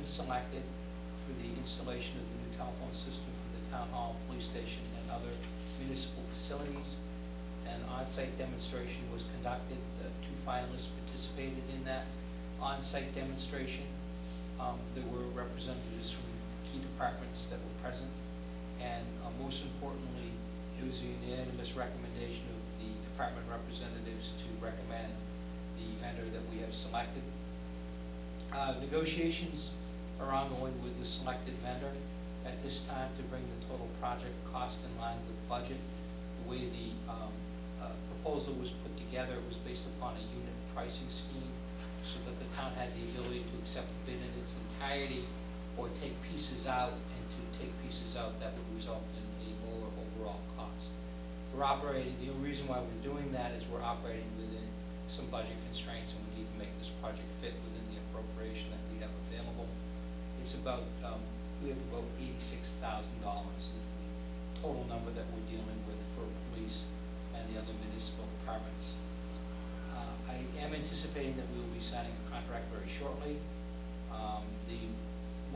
selected for the installation of the new telephone system for the town hall, police station, and other municipal facilities. An on-site demonstration was conducted. Two finalists participated in that on-site demonstration. There were representatives from key departments that were present, and most importantly, it was a unanimous recommendation of the department representatives to recommend the vendor that we have selected. Negotiations are ongoing with the selected vendor at this time to bring the total project cost in line with budget. The way the proposal was put together was based upon a unit pricing scheme, so that the town had the ability to accept the bid in its entirety or take pieces out, and to take pieces out that would result in a lower overall cost. We're operating, the only reason why we're doing that is we're operating within some budget constraints, and we need to make this project fit within the appropriation that we have available. It's about, we have about $86,000 is the total number that we're dealing with for police and the other municipal departments. I am anticipating that we will be signing a contract very shortly. The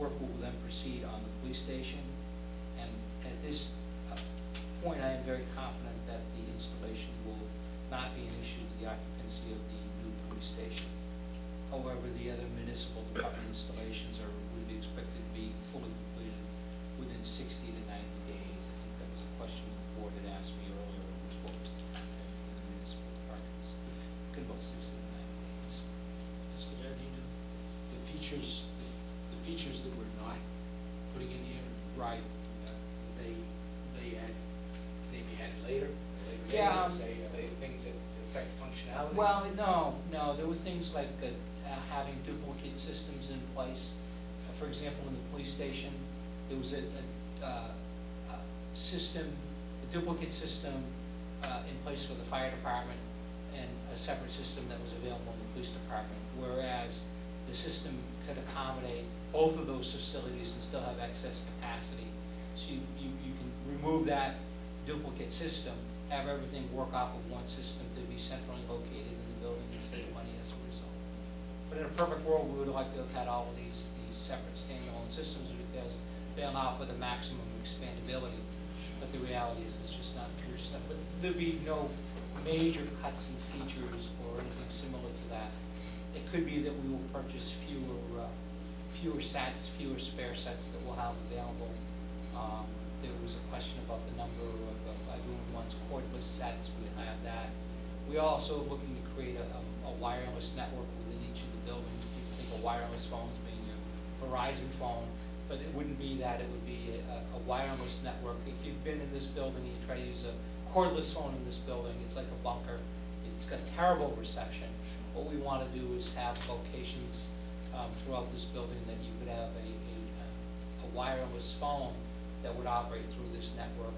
work will then proceed on the police station, and at this point I am very confident that the installation will not be an issue with the occupancy of the new police station. However, the other municipal department installations would be expected to be fully completed within 60 to 90 days. I think that was a question the board had asked me earlier, was what was the time frame for the municipal departments. Could about 60 to 90 days. Mr. Giardino, the features that we're not putting in here, Right. They be added later. Yeah. Are they things that affect functionality? Well, no. There were things like having duplicate systems in place. For example, in the police station, there was a duplicate system in place for the fire department, and a separate system that was available in the police department, whereas the system could accommodate both of those facilities and still have excess capacity. So you can remove that duplicate system, have everything work off of one system to be centrally located in the building and save money as a result. But in a perfect world, we would like to have had all of these separate standalone systems, because they allow for the maximum expandability. But the reality is it's just not, but there'd be no major cuts and features or anything similar to that. It could be that we will purchase fewer sets, fewer spare sets that we'll have available. There was a question about the number of everyone wants cordless sets. We have that. We're also looking to create a wireless network within each of the buildings. People think of wireless phones being your Verizon phone, but it wouldn't be that. It would be a wireless network. If you've been in this building and you try to use a cordless phone in this building, it's like a bunker. It's got terrible reception. What we want to do is have locations throughout this building that you could have a wireless phone that would operate through this network.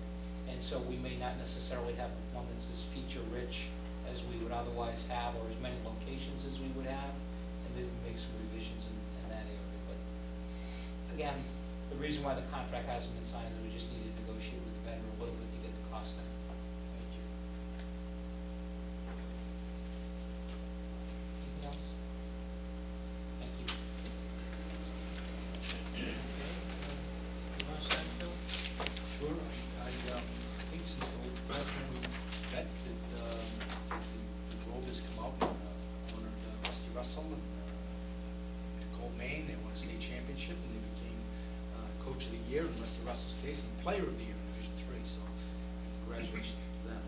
And so we may not necessarily have one that's as feature-rich as we would otherwise have, or as many locations as we would have, and maybe make some revisions in that area. But again, the reason why the contract hasn't been signed is we just need to negotiate with the vendor a little bit to get the cost down. Thank you. Anything else? Thank you. Sure. I think since the last time we met, that the Globe has come out and honored Rusty Russell and Nicole Maine. They won a state championship, and they became Coach of the Year in Rusty Russell's case and Player of the Year in Division 3. So congratulations to them.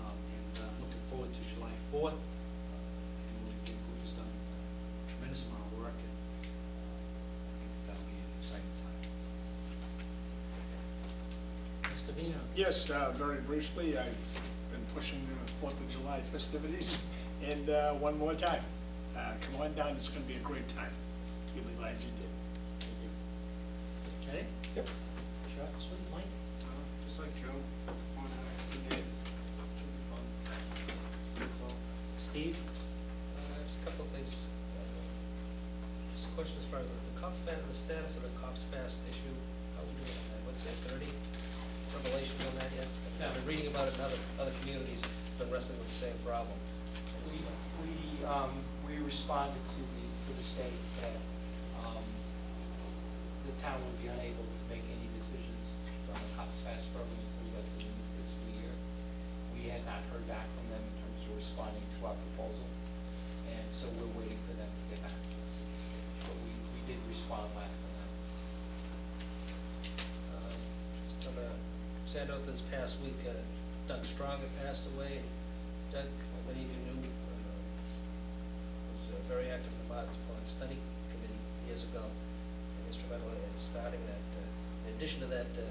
And looking forward to July 4th. The group has done a tremendous amount of work, and I think that'll be an exciting time. Mr. Vino. Yes, very briefly, I've been pushing the 4th of July festivities, and one more time, come on down, it's going to be a great time. You'll be glad you did. Thank you. Ready? Yep. Chuck, sweet, Mike? Just like Joe, fun, 2 days. Fun. That's all. Steve? Just a couple of things. Just a question as far as the COPS ban, the status of the COPS Fast issue. How are we doing on that? Is there any revelations on that yet? I've been reading about it in other communities that are wrestling with the same problem. We responded to the state that town would be unable to make any decisions on the Cops Fast program until we got to the new fiscal year. We had not heard back from them in terms of responding to our proposal, and so we're waiting for them to get back to us at this stage. But we did respond last time. Just on a sad note, this past week, Doug Strong had passed away. And Doug, many of you knew, was very active in the Barton Pond Study Committee years ago, and instrumental in starting that. In addition to that, the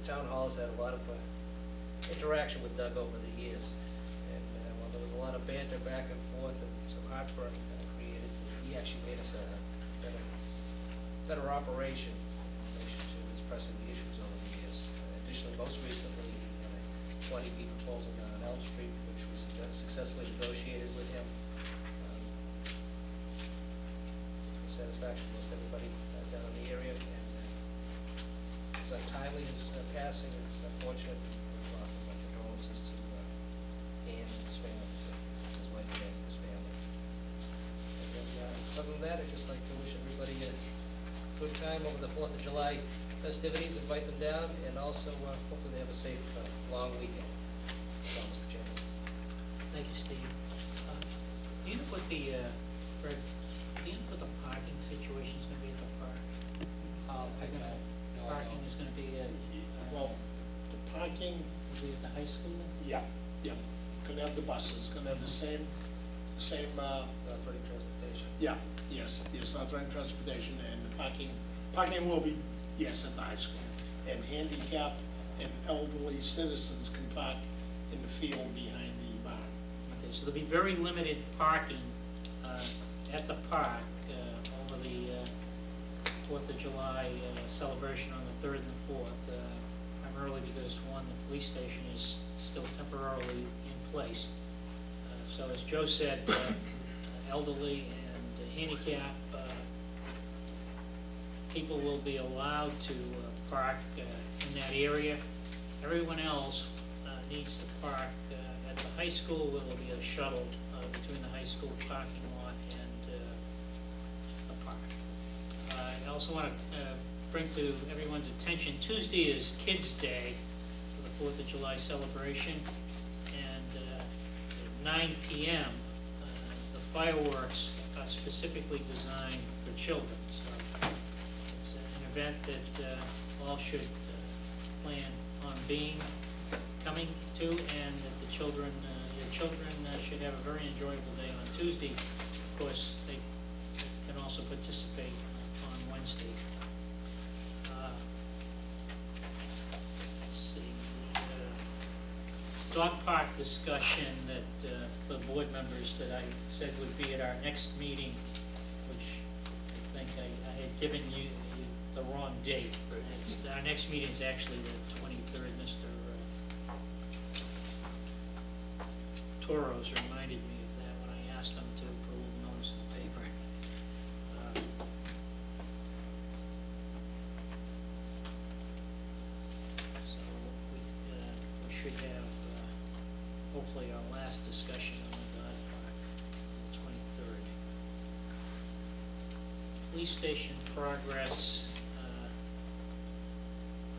town hall has had a lot of interaction with Doug over the years. And while there was a lot of banter back and forth and some heartburn created, he actually made us a better operation in relation to his pressing the issues over the years. Additionally, most recently, he had a 20B proposal down on Elm Street, which we successfully negotiated with him. To satisfaction of most everybody down in the area. And it's untimely, his passing. It's unfortunate. We offer my condolences to Dan and his family, his wife and his family. And then, other than that, I'd just like to wish everybody a good time over the 4th of July festivities, invite them down, and also hopefully they have a safe, long weekend. That's all, Mr. Chairman. Thank you, Steve. Do you know what the, Greg, do you know what the parking situation is gonna be at the park? I don't know. Parking is gonna be at, Well, the parking, will be at the high school? yeah, gonna have the buses, gonna have the same, Not transportation. yeah, yes, authorized transportation, and the parking will be, yes, at the high school. And handicapped and elderly citizens can park in the field behind the barn. Okay, so there'll be very limited parking at the park over the 4th of July celebration on the 3rd and the 4th, primarily because, one, the police station is still temporarily in place. So as Joe said, elderly and handicapped people will be allowed to park in that area. Everyone else needs to park at the high school, where there'll be a shuttle between the high school parking lot and the park. I also want to bring to everyone's attention, Tuesday is Kids' Day for the 4th of July celebration, and at 9 p.m. The fireworks are specifically designed for children. So it's an event that all should plan on coming to, and that the children, your children should have a very enjoyable day on Tuesday. Of course, they can also participate on Wednesday. Let's see, the dog park discussion that the board members that I said would be at our next meeting, which I think I had given you the wrong date. Our next meeting is actually the 23rd. Mr. Toros reminded me of that when I asked him to put a little notice in the paper. So we should have hopefully our last discussion on the dog park on the 23rd. Police station progress.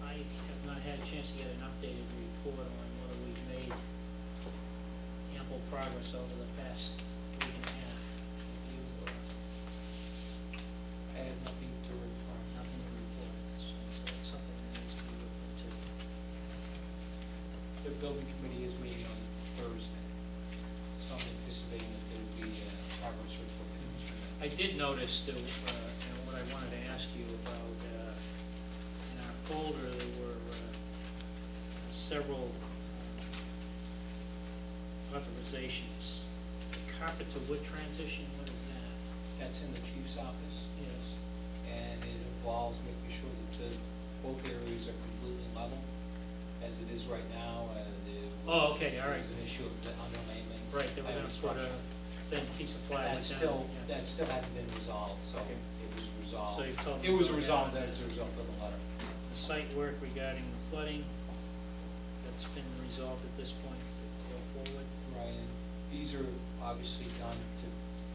I have not had a chance to get an updated report on whether we've made ample progress over the past week and a half. Have you, I have nothing to report. nothing to report at this point, so that's something that needs to be looked into. The building committee is meeting on Thursday, so I'm anticipating that there will be progress report. I did notice that, what I wanted to ask you about, in our folder, there were several authorizations. The carpet to wood transition, what is that? That's in the chief's office, Yes. and it involves making sure that both areas are completely level, as it is right now. Oh, okay, all right. There's an issue of the underlayment. Right, they were gonna put a thin piece of plywood down. That still hasn't been resolved, so Okay. it was resolved. So you told me It was to go resolved down. as a result of the letter. The site work regarding the flooding, that's been resolved at this point to go forward. Right, and these are obviously done to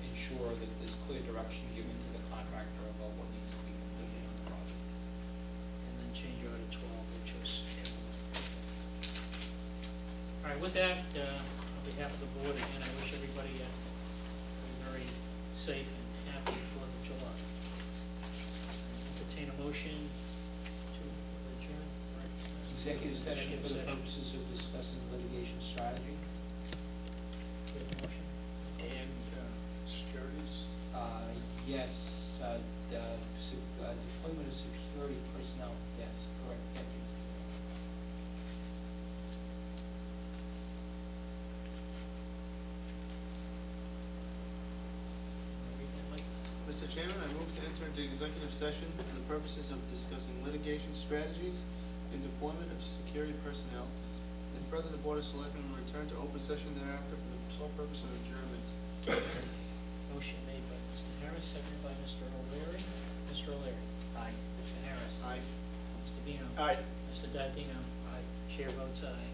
ensure that there's clear direction given to the contractor about what needs to be completed on the project. with that, on behalf of the board, again, I wish everybody a very safe and happy 4th of July. Entertain a motion to adjourn, right? Executive session for the Executive purposes of discussing litigation strategy. We have a motion. And securities? Yes, deployment of security personnel, yes, correct, thank you. Read that, Mike? Mr. Chairman, I move to enter into executive session for the purposes of discussing litigation strategies and deployment of security personnel, and further, the Board of Selectmen will return to open session thereafter for the sole purpose of adjournment. Motion made by Mr. Harris, seconded by Mr. O'Leary. Mr. O'Leary. Aye. Mr. Harris. Aye. Mr. Vino. Aye. Mr. Dadino. Aye. Chair votes aye.